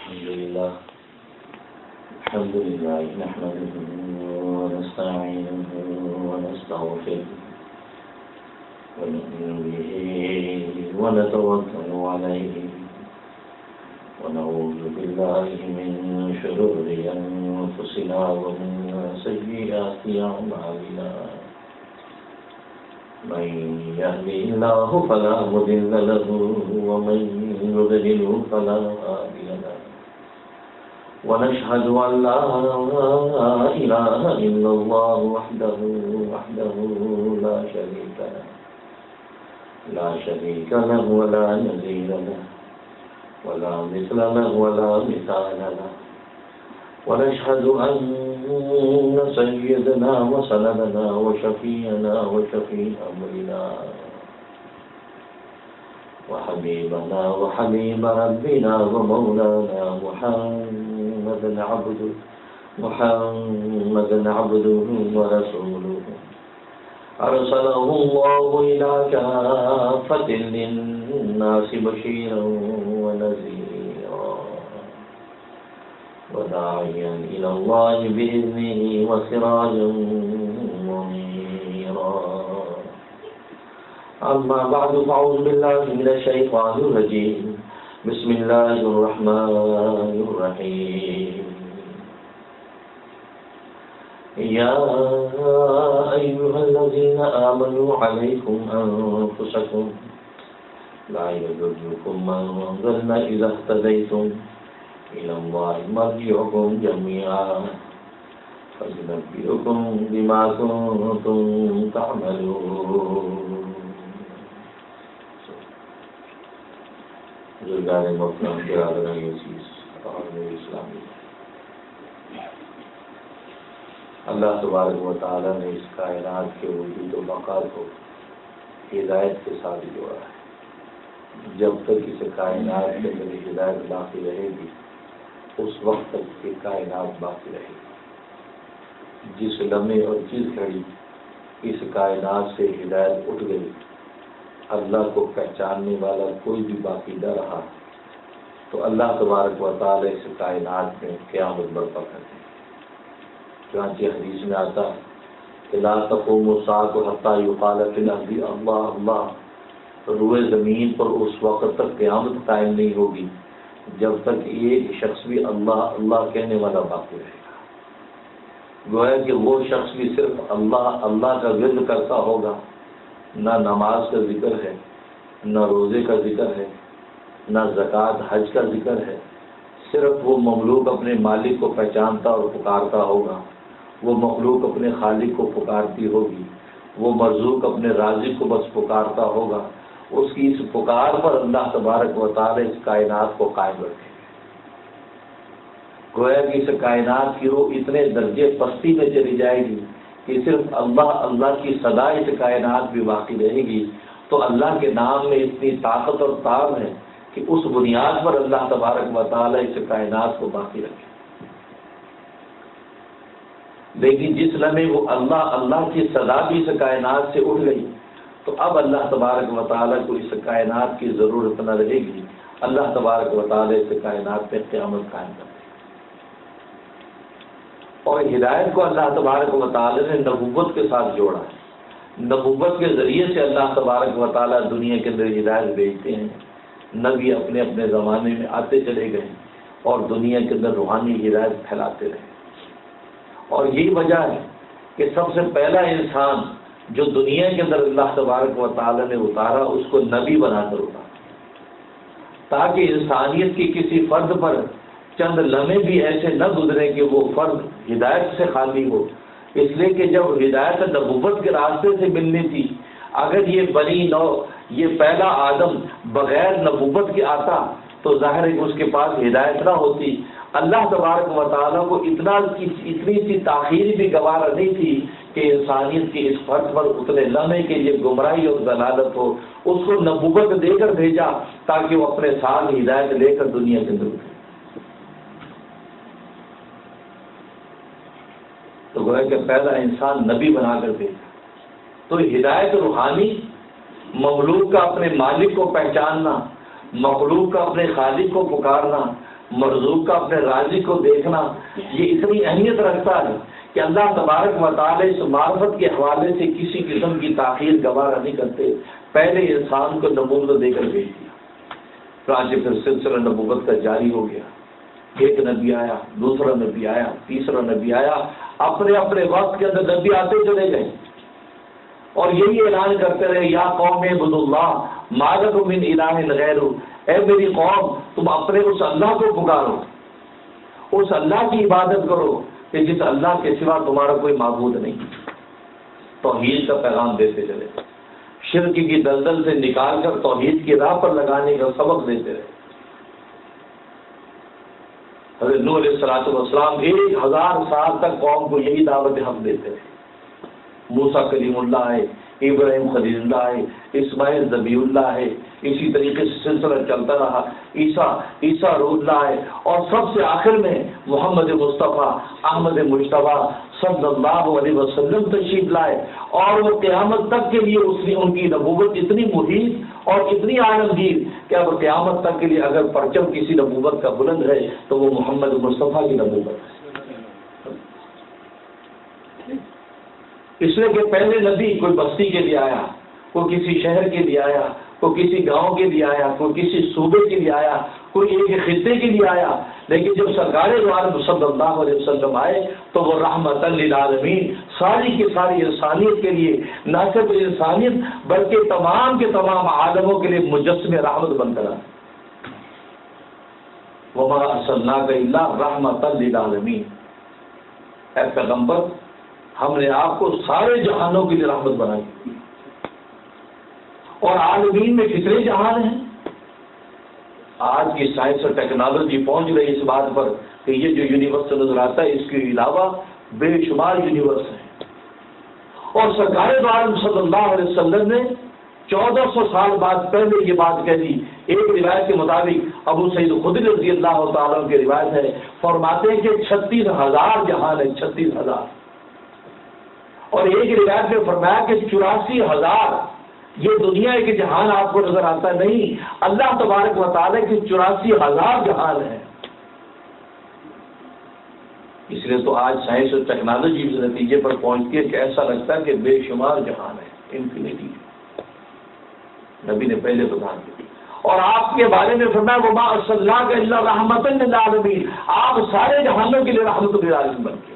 الحمد لله نحمده ونستعينه ونستغفره ونؤمن به ونتوكل عليه ونعوذ بالله من شرور أنفسنا ومن سيئات أعمالنا من يهده الله فلا مضل له ومن يضلل فلا هادي له ونشهد أن لا إله إلا الله وحده لا شريك له ولا نظير له ولا مثل له ولا مثال له ونشهد أن سيدنا وسندنا وشفيعنا وشفيع أمرنا وحبيبنا وحبيب ربنا ومولانا محمد عبده ورسوله أرسله الله إلى كافة للناس بشيرا ونذيرا وداعيا إلى الله بإذنه وسراجا منيرا أما بعد فأعوذ بالله من الشيطان الرجيم بسم الله الرحمن الرحيم يا أيها الذين آمنوا عليكم أنفسكم لا يضركم من ضل إذا اهتديتم إلى الله مرجعكم جميعا فينبئكم بما كنتم تعملون. بزرگان محترم برادران عزیز اور میرے اسلامی، اللہ تبارک و تعالیٰ نے اس کائنات کے وجود و بقا کو ہدایت کے ساتھ جوڑا ہے. جب تک اس کائنات کے اندر ہدایت باقی رہے گی اس وقت تک یہ کائنات باقی رہے گی. جس لمحے اور جس گھڑی اس کائنات سے ہدایت اٹھ گئی، اللہ کو پہچاننے والا کوئی بھی باقی نہ رہا، تو اللہ تبارک و تعالیٰ اس کائنات میں قیامت برپا کرتے ہیں. چنانچہ حدیث میں آتا ہے کہ لا تقوم الساعة حتى يقال في الأرض اللہ اللہ. روئے زمین پر اس وقت تک قیامت قائم نہیں ہوگی جب تک ایک شخص بھی اللہ اللہ کہنے والا باقی رہے گا. گویا کہ وہ شخص بھی صرف اللہ اللہ کا ورد کرتا ہوگا، نہ نماز کا ذکر ہے، نہ روزے کا ذکر ہے، نہ زکوٰۃ حج کا ذکر ہے. صرف وہ مملوک اپنے مالک کو پہچانتا اور پکارتا ہوگا، وہ مخلوق اپنے خالق کو پکارتی ہوگی، وہ مرزوق اپنے رازق کو بس پکارتا ہوگا. اس کی اس پکار پر اللہ تبارک و تعالی اس کائنات کو قائم رکھے. گویا کہ اس کائنات کی روح اتنے درجے پستی میں چلی جائے گی کہ صرف اللہ اللہ کی صدا اس کائنات بھی باقی رہے گی. تو اللہ کے نام میں اتنی طاقت اور تاب ہے کہ اس بنیاد پر اللہ تبارک و تعالی اس کائنات کو باقی رکھے. لیکن جس لمحے وہ اللہ اللہ کی صدا بھی اس کائنات سے اٹھ گئی تو اب اللہ تبارک و تعالی کو اس کائنات کی ضرورت نہ رہے گی. اللہ تبارک و تعالی اس کائنات پہ قیامت قائم کرے. اور ہدایت کو اللہ تبارک و تعالی نے نبوت کے ساتھ جوڑا ہے. نبوت کے ذریعے سے اللہ تبارک و تعالی دنیا کے اندر ہدایت بھیجتے ہیں. نبی اپنے اپنے زمانے میں آتے چلے گئے اور دنیا کے اندر روحانی ہدایت پھیلاتے رہے. اور یہی وجہ ہے کہ سب سے پہلا انسان جو دنیا کے اندر اللہ تبارک و تعالی نے اتارا اس کو نبی بنا کر اتارا، تاکہ انسانیت کی کسی فرد پر چند لمحے بھی ایسے نہ گزرے کہ وہ فرد ہدایت سے خالی ہو. اس لیے کہ جب ہدایت نبوت کے راستے سے ملنی تھی، اگر یہ بنی نو یہ پہلا آدم بغیر نبوت کے آتا تو ظاہر ہے کہ اس کے پاس ہدایت نہ ہوتی. اللہ تبارک و تعالیٰ کو اتنی سی تاخیر بھی گوارا نہیں تھی کہ انسانیت کی اس فرد پر اتنے لمحے کے لیے گمراہی اور ضلالت ہو. اس کو نبوت دے کر بھیجا تاکہ وہ اپنے ساتھ ہدایت لے کر دنیا کے اندر اٹھے. تو گویا کہ پہلا انسان نبی بنا کر بھیجا. تو ہدایت روحانی مخلوق کا اپنے مالک کو پہچاننا، مخلوق کا اپنے خالق کو پکارنا، مرزوق کا اپنے رازق کو دیکھنا یہ اتنی اہمیت رکھتا ہے کہ اللہ تبارک و تعالی اس معرفت کے حوالے سے کسی قسم کی تاخیر گوارا نہیں کرتے، پہلے انسان کو نبوت دے کر بھیج دیا، پھر سلسلہ نبوت کا جاری ہو گیا، ایک نبی آیا، دوسرا نبی آیا، تیسرا نبی آیا، اپنے اپنے وقت کے اندر نبی آتے چلے گئے اور یہی اعلان کرتے رہے، یا قوم اعبدوا اللہ ما لکم من الہ غیرہ، اے میری قوم تم اپنے اس اللہ کو پکارو، اس اللہ کی عبادت کرو کہ جس اللہ کے سوا تمہارا کوئی معبود نہیں۔ توحید کا پیغام دیتے چلے، شرک کی دلدل سے نکال کر توحید کی راہ پر لگانے کا سبق دیتے رہے۔ حضرت نوح علیہ السلام 1000 سال تک قوم کو یہی دعوت حق دیتے رہے۔ موسیٰ کلیم اللہ ہے، ابراہیم خلیل اللہ ہے، اسماعیل ذبیح اللہ ہے، اسی طریقے سے سلسلہ چلتا رہا، عیسیٰ روح اللہ ہے، اور سب سے آخر میں محمد مصطفیٰ احمد مجتبیٰ صلی اللہ علیہ وسلم تشریف لائے، اور وہ قیامت تک کے لیے ان کی نبوت اتنی محیط اور اتنی عالمگیر کہ اب قیامت تک کے لیے اگر پرچم کسی نبوت کا بلند ہے تو وہ محمد مصطفیٰ کی نبوت ہے۔ اس لیے کہ پہلے نبی کوئی بستی کے لیے آیا، کوئی کسی شہر کے لیے آیا، کوئی کسی گاؤں کے لیے آیا، کوئی کسی صوبے کے لیے آیا، کوئی ایک خطے کے لیے آیا، لیکن جب سرکار دو عالم صلی اللہ علیہ وسلم آئے تو وہ رحمت للعالمین، ساری کی ساری انسانیت کے لیے، نہ صرف انسانیت بلکہ تمام کے تمام عالموں کے لیے مجسم رحمت بن کر آئے۔ وما ارسلناک الا رحمت للعالمین، اے پیغمبر ہم نے آپ کو سارے جہانوں کے لیے رحمت بنائی، اور عالمین میں کتنے جہان ہیں؟ آج کی سائنس اور ٹیکنالوجی پہنچ رہی اس بات پر کہ یہ جو یونیورس نظر آتا ہے اس کے علاوہ بے شمار یونیورس ہیں، اور سرکار دو عالم صلی اللہ علیہ وسلم نے 1400 سال بعد پہلے یہ بات کہہ دی۔ ایک روایت کے مطابق ابو سعید خدری رضی اللہ تعالیٰ عنہ کی روایت ہے، فرماتے ہیں کہ 36,000 جہان ہے، 36,000، اور ایک روایت میں فرمایا کہ 84,000 یہ دنیا کے جہان آپ کو نظر آتا ہے، نہیں، اللہ تبارک و تعالیٰ کے 84,000 جہان ہیں۔ اس لیے تو آج سائنس اور ٹیکنالوجی اس نتیجے پر پہنچتی ہے کہ ایسا لگتا ہے کہ بے شمار جہان ہے، انفینٹی۔ نبی نے پہلے بتا دیا، اور آپ کے بارے میں فرمایا وما ارسلناک الا رحمۃ للعالمین، آپ سارے جہانوں کے لیے رحمت للعالمین بن گئے،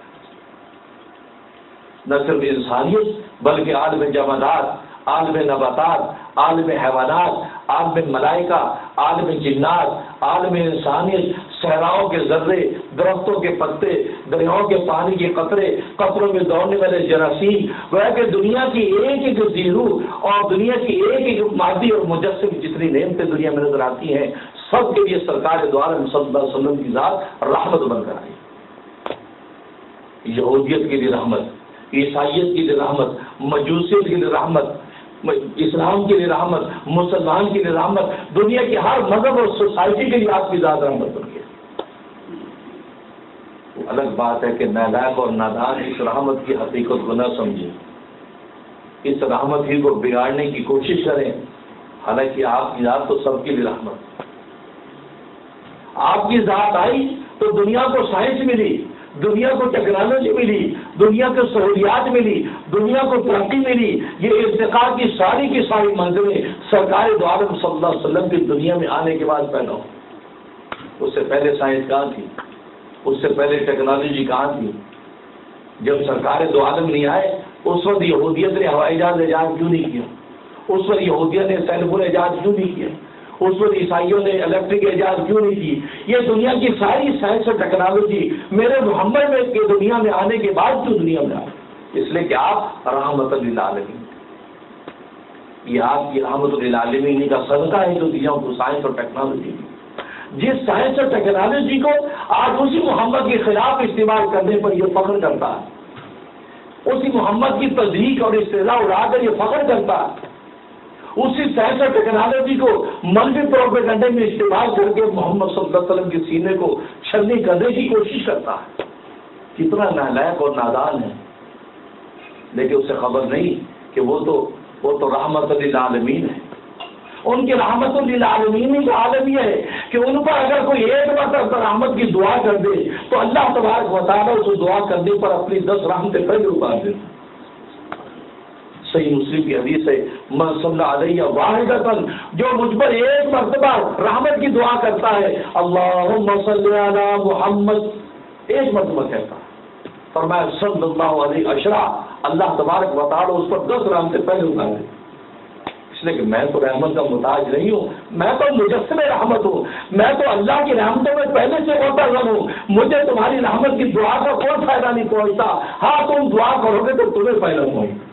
نہ صرف انسانیت بلکہ عالم جمادات، عالم نباتات، عالم حیوانات، عالم ملائکہ، عالم جنات، عالم انسانیت، صحراؤں کے ذرے، درختوں کے پتے، دریاؤں کے پانی کے قطرے، قطروں میں دوڑنے والے جراثیم، گویا کہ دنیا کی ایک ایک زیرو اور دنیا کی ایک ایک مادی اور مجسم جتنی نعمتیں دنیا میں نظر آتی ہیں، سب کے لیے سرکار دو عالم صلی اللہ علیہ وسلم کی ذات رحمت بن کر آئی۔ یہودیت کے لیے رحمت، عیسائیت کے لیے رحمت، مجوسیت کے لیے رحمت، اسلام کے لیے رحمت، مسلمان کے لیے رحمت، دنیا کی ہر مذہب اور سوسائٹی کے لیے آپ کی ذات رحمت بن گئی۔ الگ بات ہے کہ نالائق اور نادان اس رحمت کی حقیقت کو نہ سمجھیں، اس رحمت ہی کو بگاڑنے کی کوشش کریں، حالانکہ آپ کی ذات تو سب کے لیے رحمت۔ آپ کی ذات آئی تو دنیا کو سائنس ملی، دنیا کو ٹیکنالوجی ملی، دنیا کو سہولیات ملی، دنیا کو ترقی ملی۔ یہ ارتقاء کی ساری منزلیں سرکار دو عالم صلی اللہ علیہ وسلم کی دنیا میں آنے کے بعد پیدا ہو۔ اس سے پہلے سائنس کہاں تھی؟ اس سے پہلے ٹیکنالوجی کہاں تھی؟ جب سرکار دو عالم نہیں آئے اس وقت یہودیت نے ہوائی جہاز ایجاد کیوں نہیں کیا؟ اس وقت یہودیت نے سیل فون ایجاد کیوں نہیں کیا؟ اس وقت عیسائیوں نے الیکٹرک ایجاد کیوں نہیں کی؟ یہ دنیا کی ساری سائنس اور ٹیکنالوجی میرے محمد میں کے دنیا میں آنے کے بعد کیوں دنیا میں آئے؟ اس لیے کہ آپ رحمت للعالمین، یہ آپ کی رحمت للعالمین کا صدقہ ہے جو دنیا کو سائنس اور ٹیکنالوجی دی۔ جس سائنس اور ٹیکنالوجی کو آج اسی محمد کے خلاف استعمال کرنے پر یہ فخر کرتا ہے، اسی محمد کی تصدیق اور استضاء اڑا کر یہ فخر کرتا ہے، اسی سائنس اور ٹیکنالوجی کو منفی پروپیگنڈے میں استعمال کر کے محمد صلی اللہ علیہ وسلم کے سینے کو چھلنی کرنے کی کوشش کرتا ہے۔ کتنا نالائق اور نادان ہے، لیکن اسے خبر نہیں کہ وہ تو رحمت للعالمین ہے۔ ان کی رحمت للعالمین کا عالم یہ ہے کہ ان پر اگر کوئی ایک مرتبہ رحمت کی دعا کر دے تو اللہ تبارک و تعالیٰ اس دعا کرنے پر اپنی 10 رحمتیں پہلے اتار دے. صحیح مسلم کی حدیث ہے من صلی علیہ واحدۃ، جو مجھ پر ایک مرتبہ رحمت کی دعا کرتا ہے اللہم صلی علی محمد، ایک مرتبہ کہتا ہے، فرمایا صلی اللہ علیہ عشرہ، اللہ تبارک و تعالیٰ اس پر 10 رحمتیں پہلے اتار دے. اس لیے کہ میں تو رحمت کا محتاج نہیں ہوں، میں تو مجسم رحمت ہوں، میں تو اللہ کی رحمتوں میں پہلے سے معتزم ہوں، مجھے تمہاری رحمت کی دعا کا کوئی فائدہ نہیں پہنچتا. ہاں تم دعا کرو گے تو تمہیں فائدہ پہنچے،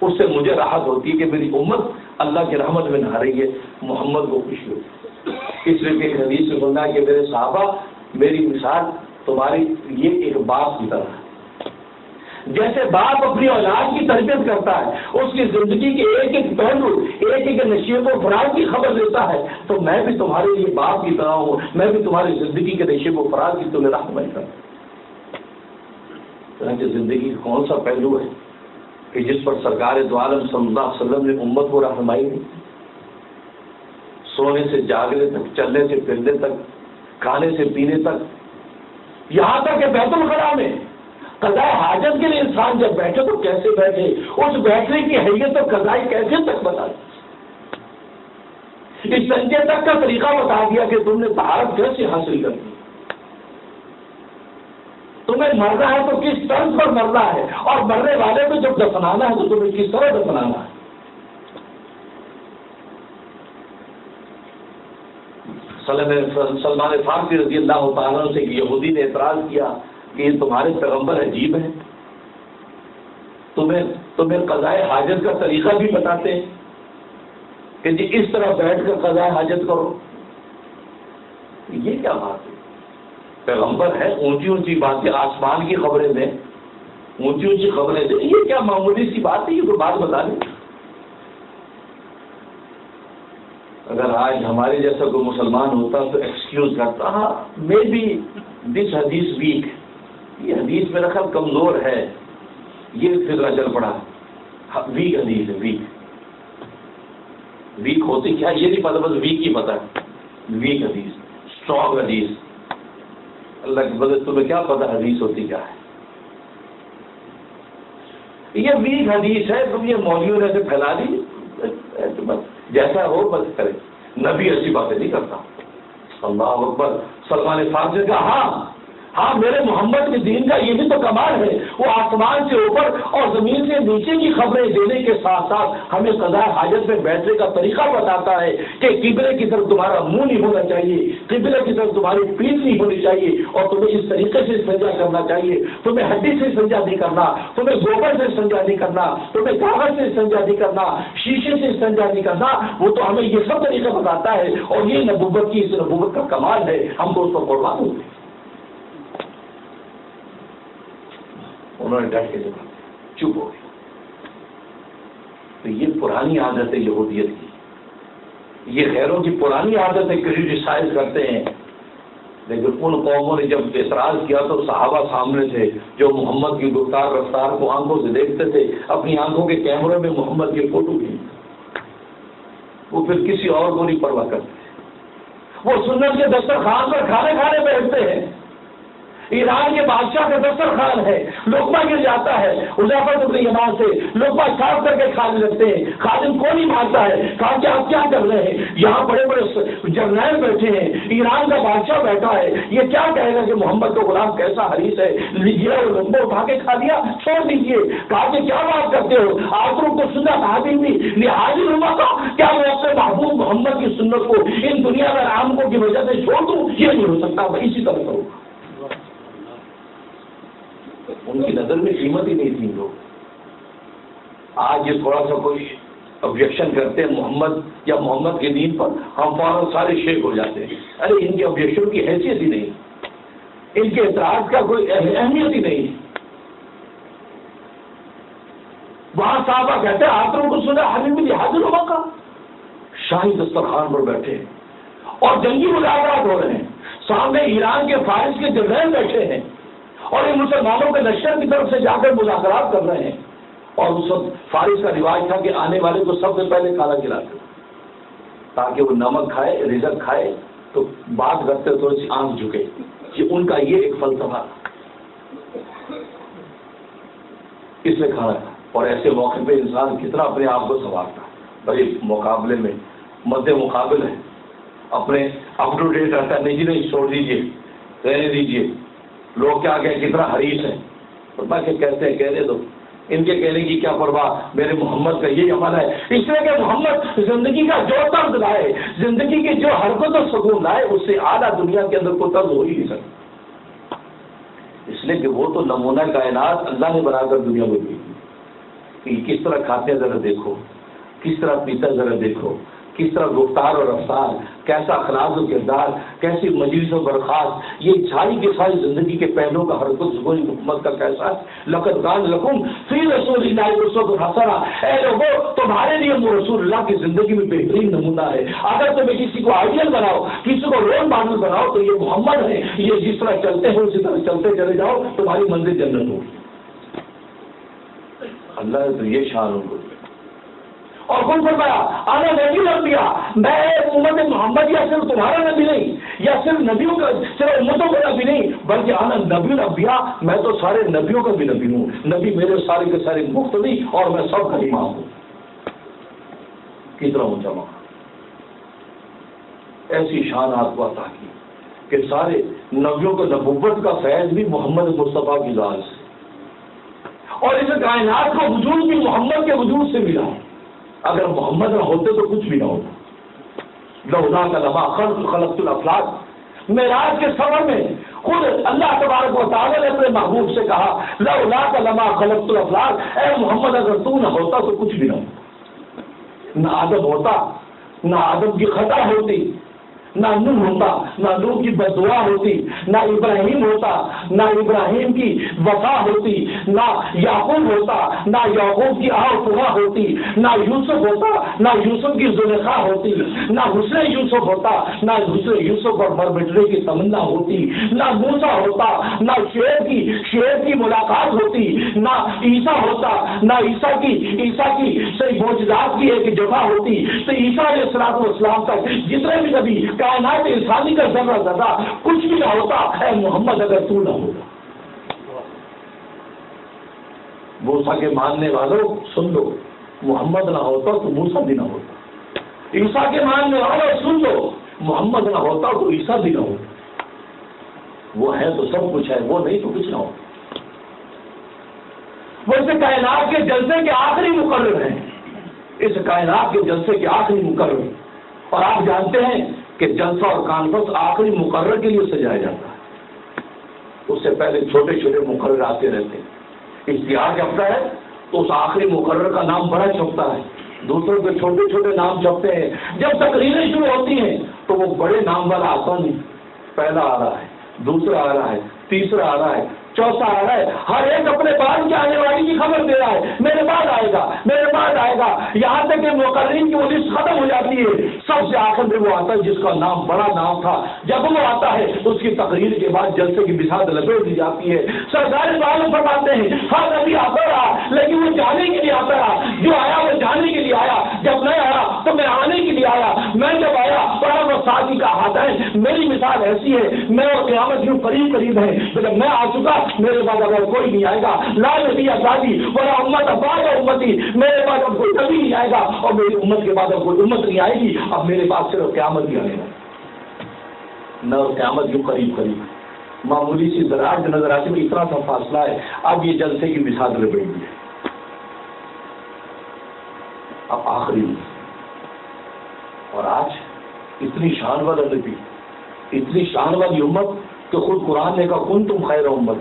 اس سے مجھے راحت ہوتی ہے کہ میری امت اللہ کی رحمت میں نہا رہی ہے، محمد کو خوشی ہوتی. اس لیے کہ حدیث میں بننا ہے کہ میرے صحابہ میری مثال تمہاری یہ ایک باپ کی طرح ہے. جیسے باپ اپنی اولاد کی تربیت کرتا ہے، اس کی زندگی کے ایک ایک پہلو، ایک ایک نشیب و فراز کی خبر دیتا ہے، تو میں بھی تمہارے لیے باپ کی طرح ہوں، میں بھی تمہاری زندگی کے نشیب و فراز کی تمہیں رہنمائی کرتا ہوں. زندگی کون سا پہلو ہے کہ جس پر سرکار دو عالم صلی اللہ علیہ وسلم نے امت کو رہنمائی دی؟ سونے سے جاگنے تک، چلنے سے پھرنے تک، کھانے سے پینے تک، یہاں تک کہ بیت الخلاء میں قضاء حاجت کے لیے انسان جب بیٹھے تو کیسے بیٹھے، اس بیٹھنے کی حیثیت اور قضاء کیفیت تک بتا دی. اس سنجے تک کا طریقہ بتا دیا کہ تم نے طہارت کیسے حاصل کر دی، تمہیں مرنا ہے تو کس طرز پر مرنا ہے، اور مرنے والے کو جب دفنانا ہے تو تمہیں کس طرح دفنانا ہے. سلمان فارسی رضی اللہ تعالیٰ سے یہودی نے اعتراض کیا کہ یہ تمہارے پیغمبر عجیب ہیں، تمہیں قضاء حاجت کا طریقہ بھی بتاتے ہیں کہ جی اس طرح بیٹھ کر قضاء حاجت کرو. یہ کیا بات ہے؟ پیغمبر ہے، اونچی اونچی باتیں، آسمان کی خبریں دیں، اونچی اونچی خبریں دیں، یہ کیا معمولی سی بات ہے؟ یہ تو بات بتا دیں. اگر آج ہمارے جیسا کوئی مسلمان ہوتا تو ایکسکیوز کرتا، ہاں مے بی دس حدیث ویک، یہ حدیث میرا خیال کمزور ہے، یہ فکر چل پڑا، ویک حدیث ہے. ویک ہوتی کیا یہ نہیں پتا، بس ویک ہی پتا ہے. ویک حدیث، اسٹرانگ حدیث، اللہ کی بدل تمہیں کیا پتا حدیث ہوتی کیا ہے؟ یہ ویک حدیث ہے، تم یہ مولویوں نے ایسے پھیلا دی، جیسا ہو بس کرے. نبی ایسی باتیں نہیں کرتا. اللہ اکبر. سلمان فارسی کا ہاں میرے محمد کے دین کا یہ بھی تو کمال ہے، وہ آسمان سے اوپر اور زمین سے نیچے کی خبریں دینے کے ساتھ ساتھ ہمیں قضاء حاجت میں بیٹھنے کا طریقہ بتاتا ہے کہ قبلے کی طرف تمہارا منہ نہیں ہونا چاہیے، قبلے کی طرف تمہاری پیٹھ نہیں ہونی چاہیے، اور تمہیں اس طریقے سے استنجا کرنا چاہیے. تمہیں ہڈی سے استنجا نہیں کرنا، تمہیں گوبر سے استنجا نہیں کرنا، تمہیں کاغذ سے استنجا نہیں کرنا، شیشے سے استنجا نہیں کرنا. وہ تو ہمیں یہ سب طریقہ بتاتا ہے، اور یہ نبوت کی، اس نبوت کا کمال ہے. ہم تو اس پر قربان ہوتے ہیں. انہوں نے ڈٹ کے دیکھا، چپ ہو گئے. تو یہ پرانی عادت ہے یہودیت کی، یہ غیروں کی پرانی عادت ہے، کرٹیسائز کرتے ہیں. لیکن ان قوموں نے جب اعتراض کیا تو صحابہ سامنے تھے جو محمد کی گفتار رفتار کو آنکھوں سے دیکھتے تھے، اپنی آنکھوں کے کیمرے میں محمد کی فوٹو کی، وہ پھر کسی اور کو نہیں پرواہ کرتے. وہ سنت کے دسترخوان پر کھانے بیٹھتے ہیں. ایران کے بادشاہ کا دسترخوان ہے، لقمہ گر جاتا ہے، حذیفہ بن یمان سے لقمہ صاف کر کے کھانے لگتے ہیں. خادم کو نہیں مارتا ہے، کہا کہ آپ کیا کر رہے ہیں؟ یہاں بڑے بڑے جرنیل بیٹھے ہیں، ایران کا بادشاہ بیٹھا ہے، یہ کیا کہے گا کہ محمد کا غلام کیسا حریص ہے، لیجیے اور لقمہ اٹھا کے کھا لیا، چھوڑ دیجیے. کہا کہ کیا بات کرتے ہو، آپ لوگ تو سنت صحابی بھی لحاظ علما کا، کیا میں اپنے محبوب محمد کی سنت کو ان دنیا میں راموں کی وجہ سے چھوڑ دوں؟ یہ نہیں ہو سکتا. میں اسی طرح کروں. ان کی نظر میں قیمت ہی نہیں تھی لوگ. آج یہ تھوڑا سا کوئی آبجیکشن کرتے ہیں محمد یا محمد کے دین پر، ہم فوراً سارے شیخ ہو جاتے ہیں. ارے ان کے آبجیکشن کی حیثیت ہی نہیں، ان کے اعتراض کا کوئی اہمیت ہی نہیں. وہاں صحابہ کہتے ہیں آپ لوگوں کو سنا حبیب لحاظ العلماء کا، شاہی دسترخوان پر بیٹھے ہیں اور جنگی مذاکرات ہو رہے ہیں. سامنے ایران کے فارس کے جرنیل بیٹھے ہیں اور یہ مسلمانوں کے لشکر کی طرف سے جا کر مذاکرات کر رہے ہیں. اور اس وقت فارس کا رواج تھا کہ آنے والے کو سب سے پہلے کھانا کھلاتے. تاکہ وہ نمک کھائے رزق کھائے تو بات کرتے تھوڑی سی آنکھ جھکے. ان کا یہ ایک فلسفہ تھا، اس نے کھانا تھا. اور ایسے موقع پہ انسان کتنا اپنے آپ کو سنوارتا. بھائی مقابلے میں مد مقابل ہے، اپنے اپ ٹو ڈیٹ رہتا ہے. نہیں جی نہیں، چھوڑ دیجیے، رہنے دیجیے، لوگ کیا کہ کتنا حریص ہیں. فرمایا کہ کہتے ہیں کہنے دو، ان کے کہنے کی کیا پرواہ، میرے محمد کا یہی عمل ہے. اس لیے کہ محمد زندگی کا جو طرز لائے، زندگی کی جو حرکت و سکون لائے، اس سے اعلیٰ دنیا کے اندر کوئی طرز ہو ہی نہیں سکتا. اس لیے کہ وہ تو نمونہ کائنات اللہ نے بنا کر دنیا کو دی کہ کس طرح کھاتے ہیں ذرا دیکھو، کس طرح پیتا ذرا دیکھو، کس طرح گفتار اور رفتار، کیسا اخلاق و کردار، کیسی مجلس و برخاست، یہ ساری کی ساری زندگی کے پہلوؤں کا حرکت سکون حکومت کا کیسا ہے. لقد کان لکم فی رسول اللہ اسوۃ حسنہ، اے لوگوں تمہارے لیے وہ رسول اللہ کی زندگی میں بہترین نمونہ ہے. اگر تمہیں کسی کو آئیڈیل بناؤ، کسی کو رول ماڈل بناؤ تو یہ محمد ہے. یہ جس طرح چلتے ہیں اسی طرح چلتے چلے جاؤ، تمہاری منزل جنت ہوگی. اللہ نے تو یہ شان ان کو دیا. اور کون فرمایا آنا نبی الانبیاء، میں امت محمد یا صرف تمہارا نبی نہیں، یا صرف نبیوں کا، صرف امتوں کا نبی نہیں، بلکہ آنا نبی الانبیاء، میں تو سارے نبیوں کا بھی نبی ہوں. نبی میرے سارے کے سارے مقتدی اور میں سب کا امام ہوں. کتنا اونچا مقام، ایسی شان آپ کو عطا کی کہ سارے نبیوں کو نبوت کا فیض بھی محمد مصطفیٰ کی ذات سے، اور اس کائنات کا وجود بھی محمد کے وجود سے ملا. اگر محمد نہ ہوتے تو کچھ بھی نہ ہوتا. لولا کا لما خلقت الافلاق، معراج کے سفر میں خود اللہ تبارک و تعالیٰ نے اپنے محبوب سے کہا لولا کا لما خلقت الافلاق، اے محمد اگر تو نہ ہوتا تو کچھ بھی نہ ہوتا. نہ آدم ہوتا، نہ آدم کی خطا ہوتی، نہ نوح ہوتا، نہ نوح کی بددعا ہوتی، نہ ابراہیم ہوتا، نہ ابراہیم کی وفا ہوتی، نہ یعقوب ہوتا، نہ یعقوب کی آہوہ ہوتی، نہ یوسف ہوتا، نہ یوسف کی زلیخا ہوتی، نہ حسن یوسف ہوتا، نہ حسن یوسف اور مرمٹنے کی تمنا ہوتی، نہ موسیٰ ہوتا، نہ شعیب کی ملاقات ہوتی، نہ عیسیٰ ہوتا، نہ عیسیٰ کی صحیح معجزات کی ایک جگہ ہوتی. تو عیسیٰ علیہ السلام تک جتنے بھی نبی کائنات انسانی کا ذرہ ذرہ کچھ بھی نہ ہوتا، اے محمد اگر تو نہ ہوتا. موسیٰ کے ماننے والوں سن لو، محمد نہ ہوتا تو موسیٰ بھی نہ ہوتا. عیسیٰ کے ماننے والوں سن لو، محمد نہ ہوتا تو عیسیٰ بھی نہ ہوتا. وہ ہے تو سب کچھ ہے، وہ نہیں تو کچھ نہ ہوتا. ویسے کائنات کے جلسے کے آخری مقرر ہیں، اس کائنات کے جلسے کے آخری مقرر. اور آپ جانتے ہیں کہ جلسہ اور کانفرنس آخری مقرر کے لیے سجایا جاتا ہے. اس سے پہلے چھوٹے چھوٹے مقرر آتے رہتے ہیں. اشتہار چھپتا ہے تو اس آخری مقرر کا نام بڑا چھپتا ہے، دوسروں کے چھوٹے چھوٹے نام چھپتے ہیں. جب تقریریں شروع ہوتی ہیں تو وہ بڑے نام والا آتا نہیں، پہلا آ رہا ہے، دوسرا آ رہا ہے، تیسرا آ رہا ہے، چوتھا آ رہا ہے. ہر ایک اپنے بعد کے آنے والی کی خبر دے رہا ہے، میرے بعد آئے گا، میرے بعد آئے گا. یہاں تک کہ مقررین کی وہ لسٹ ختم ہو جاتی ہے. سب سے آخر میں وہ آتا ہے جس کا نام بڑا نام تھا. جب وہ آتا ہے اس کی تقریر کے بعد جلسے کی بساط لپیٹ دی جاتی ہے. سرکار معلوم فرماتے ہیں ہاں نبی آتا رہا لیکن وہ جانے کے لیے آتا رہا. جو آیا وہ جانے کے لیے آیا، جب میں آیا تو میں آنے کے لیے آیا. میں جب آیا بڑا وہ ساتھی کا ہاتھ ہے. میری مثال ایسی ہے، میں اور قیامت یوں قریب قریب ہے. جب میں آ چکا میرے بعد اگر کوئی نہیں آئے گا، لا نبی آزادی ولا امت بعد امتی، میرے بعد اب کوئی نبی نہیں آئے گا اور میری امت کے بعد اب کوئی امت نہیں آئے گی. اب میرے پاس صرف قیامت ہی آئے گا. نہ قیامت یوں قریب قریب، معمولی سی زراعت نظر آتی میں اتنا سا فاصلہ ہے. اب یہ جلسے کی مثال لپیٹ دی ہے. اب آخری اور آج اتنی شان والا نبی، اتنی شان والی امت کہ خود قرآن نے کہا کن تم خیر امت.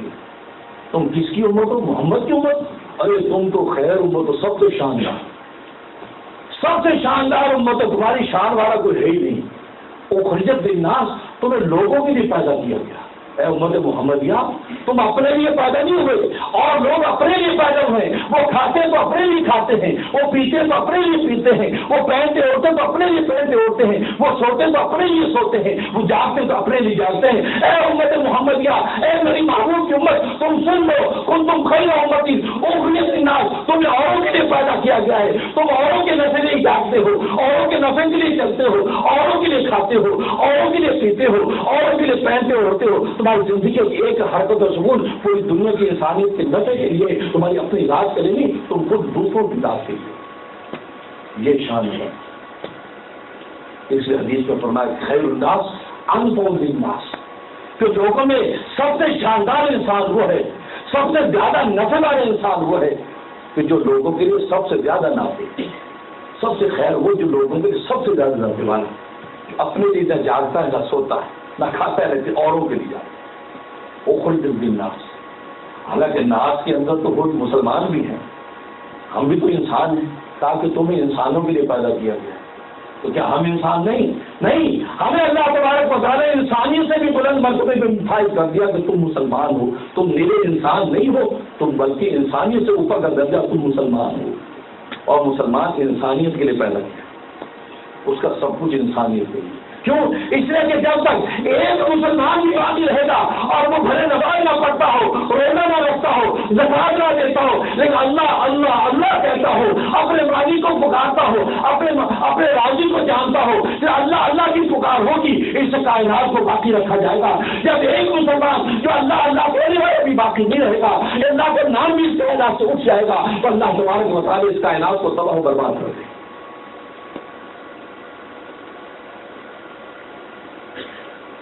تم کس کی امت ہو؟ محمد کی امت. ارے تم تو خیر امت ہو، سب سے شاندار، سب سے شاندار امت ہے. تمہاری شان والا کوئی ہے ہی نہیں. اخرجت للناس، تمہیں لوگوں کے لیے پیدا کیا گیا. اے امت محمدیہ تم اپنے لیے پیدا نہیں ہوئے اور لوگ اپنے لیے پیدا ہوئے. وہ کھاتے تو اپنے لیے کھاتے ہیں, وہ پیتے تو اپنے لیے پیتے ہیں, وہ پہنتے اوڑھتے تو اپنے لیے پہنتے اوڑھتے ہیں, وہ سوتے تو اپنے لیے سوتے ہیں, وہ جاگتے تو اپنے لیے جاگتے ہیں. اے امت محمدیہ, اے میری محبوب کی امت, تم سن لو, تم خیر امتی اخرجت للناس, تمہیں اوروں کے لیے پیدا کیا گیا ہے. تم اوروں کے نفع کے لیے جاگتے ہو, اوروں کے نفع کے لیے چلتے ہو, اوروں کے لیے کھاتے ہو, اوروں کے لیے پیتے ہو, اوروں کے لیے پہنتے اوڑھتے ہو. تمہاری زندگی کی ایک حرکت و سکون پوری دنیا کی انسانیت کے نفع کے لیے, تمہاری اپنی ذات کے لیے نہیں, تم خود دوسروں کی ذات کے لیے. یہ شان ہے. اس لیے حدیث میں فرمایا خیر الناس انفعهم للناس, کہ لوگوں میں سب سے شاندار انسان وہ ہے, سب سے زیادہ نفع والا انسان وہ ہے کہ جو لوگوں کے لیے سب سے زیادہ نافع, سب سے خیر وہ جو لوگوں کے لیے سب سے زیادہ نفع والا, اپنے لیے نہ جاگتا ہے نہ سوتا ہے نہ کھاتا ہے, رہتے اوروں کے لیے جاتا ہے. اخرجت للناس, حالانکہ ناس کے اندر تو خود مسلمان بھی ہیں, ہم بھی تو انسان ہیں, تاکہ تمہیں انسانوں کے لیے پیدا کیا گیا. تو کیا ہم انسان نہیں؟ نہیں, ہمیں اللہ تبارک و تعالیٰ نے انسانیت سے بھی بلند مرتبے پہ فائز کر دیا کہ تم مسلمان ہو. تم میرے انسان نہیں ہو, تم بلکہ انسانیت سے اوپر کا درجہ, تم مسلمان ہو. اور مسلمان انسانیت کے لیے پیدا کیا, اس کا سب کچھ انسانیت کے لیے. کیوں؟ اس لیے کہ جب تک ایک مسلمان بھی باقی رہے گا اور وہ بھلے نماز نہ پڑھتا ہو, روزہ نہ رکھتا ہو, زکات نہ دیتا ہو, لیکن اللہ اللہ اللہ کہتا ہو, اپنے مالک کو پکارتا ہو, اپنے راضی کو جانتا ہو, کہ اللہ اللہ کی پکار ہوگی, اس کائنات کو باقی رکھا جائے گا. جب ایک مسلمان جو اللہ اللہ بولے ہوئے بھی باقی نہیں رہے گا, اللہ کا نام بھی اس کائنات سے اٹھ جائے گا, تو اللہ تبارک و تعالیٰ اس کائنات کو تباہ و برباد کر دے گا.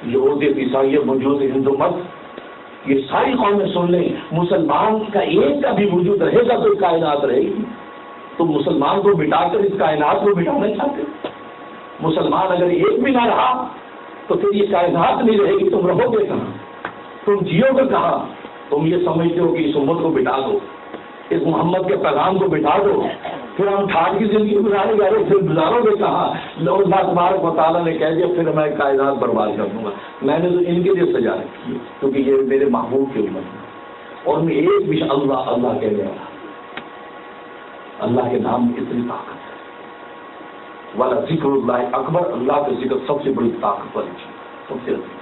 یہودی عیسائی موجود ہندو مت, یہ ساری قومیں سن لیں, مسلمان کا ایک کا بھی وجود رہے گا تو کائنات رہے گی. تو مسلمان کو بٹا کر اس کائنات کو بٹانا چاہتے. مسلمان اگر ایک بھی نہ رہا تو پھر یہ کائنات نہیں رہے گی, تم رہو گے کہاں, تم جیو گے کہاں. تم یہ سمجھتے ہو کہ اس امت کو بٹا دو, اس محمد کے پیغام کو بٹا دو, پھر ہم ٹھاٹ کی زندگی گزارے جا رہے, پھر گزارو گے کہاں. اللہ تبارک و تعالیٰ نے کہہ دیا پھر میں کائنات برباد کر دوں گا. میں نے تو ان کے لیے سجا رکھی ہے, کیونکہ یہ میرے محبوب کی امت ہے, اور میں ایک بھی اللہ اللہ کہہ رہا. اللہ کے نام میں اتنی طاقت ہے. والا ذکر اللہ اکبر, اللہ کے ذکر سب سے بڑی طاقت والی چیز, سب سے اچھی.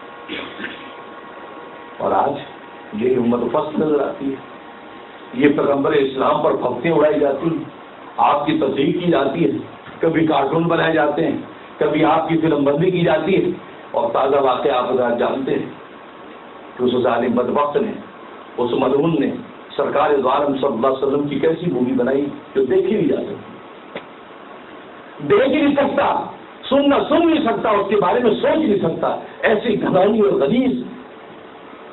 اور آج یہ امت فصل نظر آتی ہے, یہ پیغمبر اسلام پر پھپتیاں اڑائی جاتی ہیں, آپ کی تصدیق کی جاتی ہے, کبھی کارٹون بنائے جاتے ہیں, کبھی آپ کی فلم بندی کی جاتی ہے. اور تازہ واقعہ آپ جانتے ہیں کہ اس ظالم بدبخت نے, اس ملعون نے سرکار دو عالم صلی اللہ علیہ وسلم کی کیسی مووی بنائی جو دیکھی نہیں جا سکتی. دیکھ ہی نہیں سکتا, سن نہیں سکتا, اس کے بارے میں سوچ نہیں سکتا. ایسی گھناؤنی اور غلیظ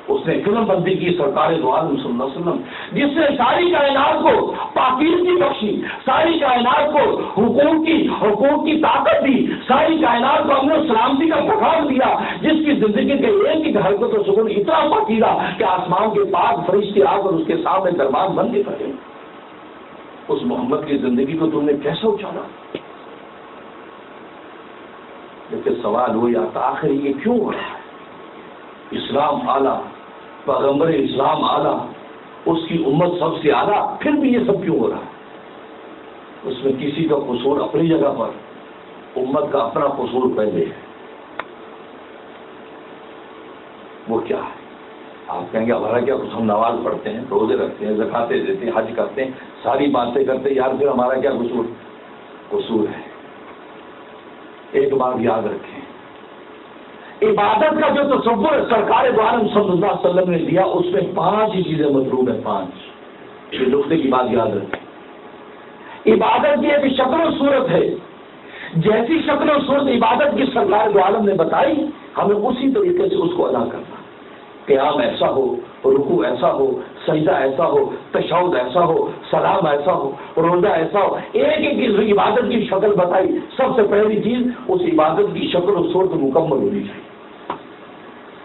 اس نے فلم بندی کی سرکار دو عالم صلی اللہ علیہ وسلم, جس نے ساری کائنات کو پاکیزگی بخشی, ساری کائنات کو حقوق کی طاقت دی, ساری کائنات کو امن و سلامتی کا پیغام دیا, جس کی زندگی کے ایک ایک حرکت و سکون اتنا پاکیزہ کہ آسمان کے پاک فرشتے آ کر اس کے سامنے دربار بند کے پڑے. اس محمد کی زندگی کو تم نے کیسے اچھالا؟ لیکن سوال وہی آتا, آخر یہ کیوں ہو رہا ہے؟ اسلام اعلیٰ, پیغمبر اسلام اعلیٰ, اس کی امت سب سے اعلیٰ, پھر بھی یہ سب کیوں ہو رہا ہے؟ اس میں کسی کا قصور اپنی جگہ پر, امت کا اپنا قصور پہلے ہے. وہ کیا ہے؟ آپ کہیں گے ہمارا کیا کچھ, ہم نماز پڑھتے ہیں, روزے رکھتے ہیں, زکاتیں دیتے ہیں, حج کرتے ہیں, ساری باتیں کرتے ہیں, یار پھر ہمارا کیا قصور ہے. ایک بات یاد رکھیں, عبادت کا جو تصور سرکار دو عالم صلی اللہ علیہ وسلم نے دیا, اس میں 5 ہی چیزیں مطلوب ہیں. 5 یہ نقطے کی بات یاد رکھیں. عبادت کی ایک شکل و صورت ہے, جیسی شکل و صورت عبادت کی سرکار دو عالم نے بتائی, ہمیں اسی طریقے سے اس کو ادا کرنا. قیام ایسا ہو, رکوع ایسا ہو, سجدہ ایسا ہو, تشہد ایسا ہو, سلام ایسا ہو, روزہ ایسا ہو. ایک ایک عبادت کی شکل بتائی. سب سے پہلی چیز اس عبادت کی شکل و صورت مکمل ہونی چاہیے,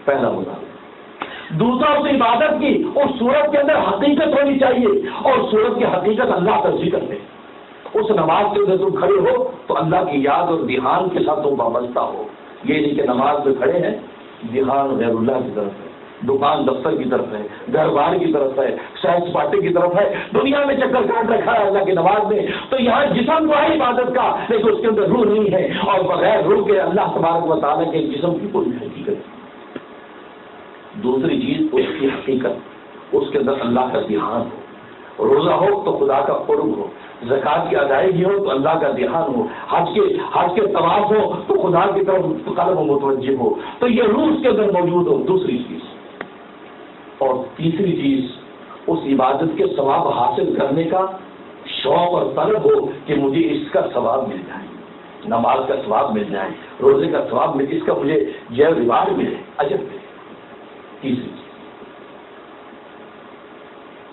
پہلا مطالبہ. دوسرا, اس عبادت کی اس صورت کے اندر حقیقت ہونی چاہیے, اور صورت کی حقیقت اللہ کا ذکر ہے. اس نماز کے اندر تم کھڑے ہو تو اللہ کی یاد اور دھیان کے ساتھ تم وابستہ ہو. یہ نہیں کہ نماز میں کھڑے ہیں, دھیان غیر اللہ کی طرف ہے, دکان دفتر کی طرف ہے، گھر بار کی طرف ہے، سیر سپاٹے کی طرف ہے، دنیا میں چکر کاٹ رکھا ہے اللہ کی نماز میں. تو یہاں جسم تو ہے عبادت کا، لیکن اس کے اندر روح نہیں ہے، اور بغیر روح کے اللہ تبارک و تعالیٰ کے جسم کی کوئی حقیقت. دوسری چیز اس کی حقیقت، اس کے اندر اللہ کا دھیان ہو. روزہ ہو تو خدا کا قرب ہو، زکوٰۃ کی ادائیگی ہو تو اللہ کا دھیان ہو، حج کے طواف ہو تو خدا کی طرف قلب متوجہ ہو. تو یہ روح اس کے اندر موجود ہو. دوسری چیز. اور تیسری چیز اس عبادت کے ثواب حاصل کرنے کا شوق اور طلب ہو کہ مجھے اس کا ثواب مل جائے، نماز کا ثواب مل جائے، روزے کا ثواب مل، اس کا مجھے یہ ریوارڈ ملے، اجر ملے. تیسری چیز.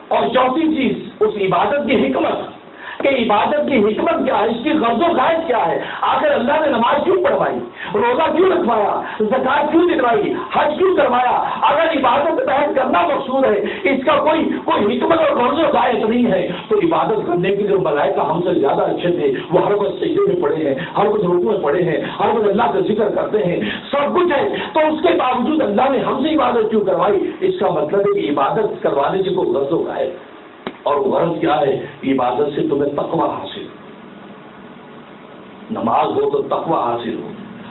اور چوتھی چیز اس عبادت کی حکمت، کہ عبادت کی حکمت کیا ہے، اس کی غرض و غائب کیا ہے. آخر اللہ نے نماز کیوں پڑھوائی، روزہ کیوں رکھوایا، زکوٰۃ کیوں دلوائی، حج کیوں کروایا؟ اگر عبادت بیان کرنا مقصود ہے، اس کا کوئی حکمت اور غرض و غائب نہیں ہے، تو عبادت کرنے کے جو ملائکہ ہم سے زیادہ اچھے تھے، وہ ہر وقت سجدے میں پڑے ہیں، ہر وقت رکوع میں پڑے ہیں، ہر وقت اللہ کا ذکر کرتے ہیں، سب کچھ ہے، تو اس کے باوجود اللہ نے ہم سے عبادت کیوں کروائی؟ اس کا مطلب ہے کہ عبادت کروانے سے کوئی غرض و غائب. اور غرض کیا ہے؟ عبادت سے تمہیں تقویٰ حاصل ہو. نماز ہو تو تقویٰ حاصل ہو،